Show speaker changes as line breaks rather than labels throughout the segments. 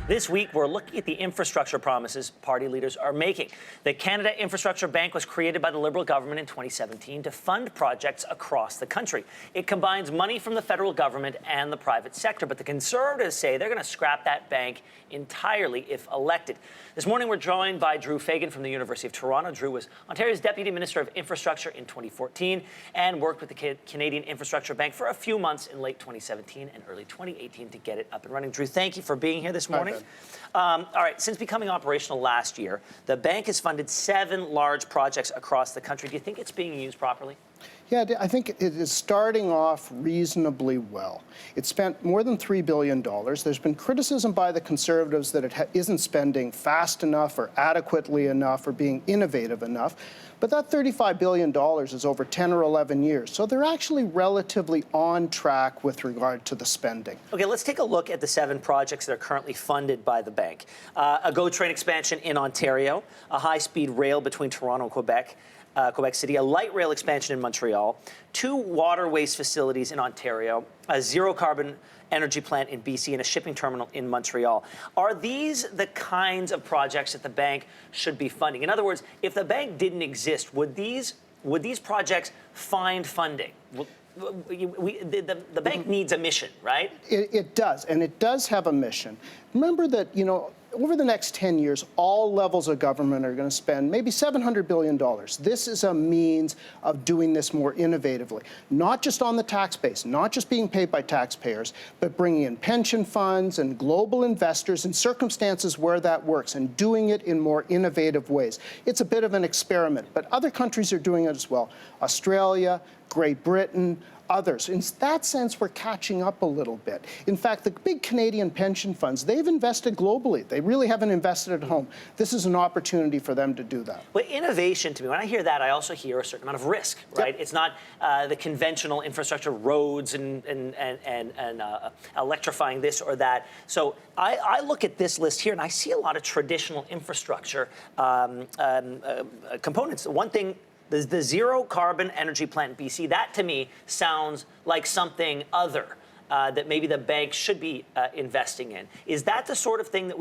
This week, we're looking at the infrastructure promises party leaders are making. The Canada Infrastructure Bank was created by the Liberal government in 2017 to fund projects across the country. It combines money from the federal government and the private sector, but the Conservatives say they're going to scrap that bank entirely if elected. This morning, we're joined by Drew Fagan from the University of Toronto. Drew was Ontario's Deputy Minister of Infrastructure in 2014 and worked with the Canadian Infrastructure Bank for a few months in late 2017 and early 2018 to get it up and running. Drew, thank you for being here this morning. All right, since becoming operational last year, the bank has funded 7 large projects across the country. Do you think it's being used properly?
Yeah, I think it is starting off reasonably well. It spent more than $3 billion. There's been criticism by the Conservatives that it isn't spending fast enough or adequately enough or being innovative enough. But that $35 billion is over 10 or 11 years. So they're actually relatively on track with regard to the spending.
Okay, let's take a look at the 7 projects that are currently funded by the bank. A GO train expansion in Ontario, a high-speed rail between Toronto and Quebec City, a light rail expansion in Montreal, 2 water waste facilities in Ontario, a zero-carbon energy plant in BC, and a shipping terminal in Montreal. Are these the kinds of projects that the bank should be funding? In other words, if the bank didn't exist, would these projects find funding? The bank needs a mission, right?
It does, and it does have a mission. Remember that, over the next 10 years, all levels of government are going to spend maybe $700 billion. This is a means of doing this more innovatively, not just on the tax base, not just being paid by taxpayers, but bringing in pension funds and global investors in circumstances where that works and doing it in more innovative ways. It's a bit of an experiment, but other countries are doing it as well. Australia, Great Britain, others. In that sense, we're catching up a little bit. In fact, the big Canadian pension funds, they've invested globally. They really haven't invested at home. This is an opportunity for them to do that.
But innovation, to me, when I hear that, I also hear a certain amount of risk, right? Yep. It's not the conventional infrastructure, roads and electrifying this or that. So I look at this list here, and I see a lot of traditional infrastructure components. One thing, the zero-carbon energy plant in BC, that to me sounds like something other that maybe the bank should be investing in. Is that the sort of thing that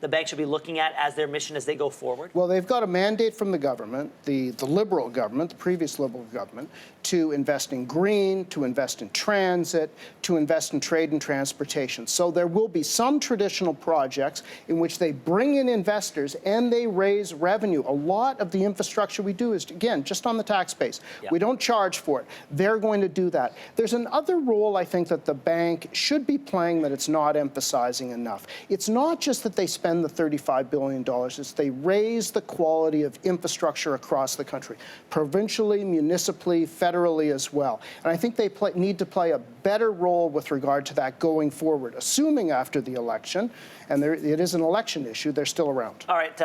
the bank should be looking at as their mission as they go forward?
Well, they've got a mandate from the government, the Liberal government, the previous Liberal government, to invest in green, to invest in transit, to invest in trade and transportation. So there will be some traditional projects in which they bring in investors and they raise revenue. A lot of the infrastructure we do is, again, just on the tax base. Yep. We don't charge for it. They're going to do that. There's another role, I think, that the bank should be playing that it's not emphasizing enough. It's not just that they spend the $35 billion, it's they raise the quality of infrastructure across the country, provincially, municipally, federally as well. And I think they need to play a better role with regard to that going forward, assuming after the election, and it is an election issue, they're still around.
All right,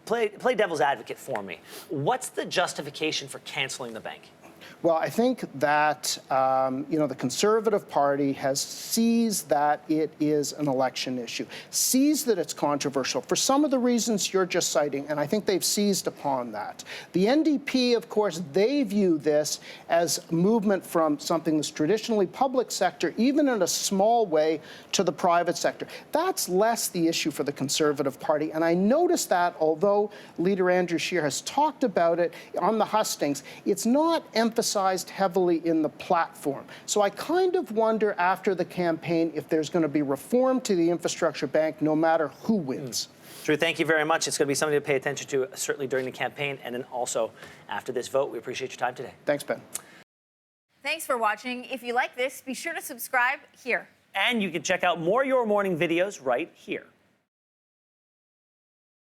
play devil's advocate for me. What's the justification for canceling the bank?
Well, I think that, the Conservative Party has seized that it is an election issue, seized that it's controversial for some of the reasons you're just citing, and I think they've seized upon that. The NDP, of course, they view this as movement from something that's traditionally public sector, even in a small way, to the private sector. That's less the issue for the Conservative Party, and I noticed that, although Leader Andrew Scheer has talked about it on the hustings, it's not emphasized heavily in the platform. So I kind of wonder after the campaign if there's going to be reform to the infrastructure bank no matter who wins.
Drew, thank you very much. It's going to be something to pay attention to, certainly during the campaign and then also after this vote. We appreciate your time today.
Thanks, Ben.
Thanks for watching. If you like this, be sure to subscribe here.
And you can check out more Your Morning videos right here.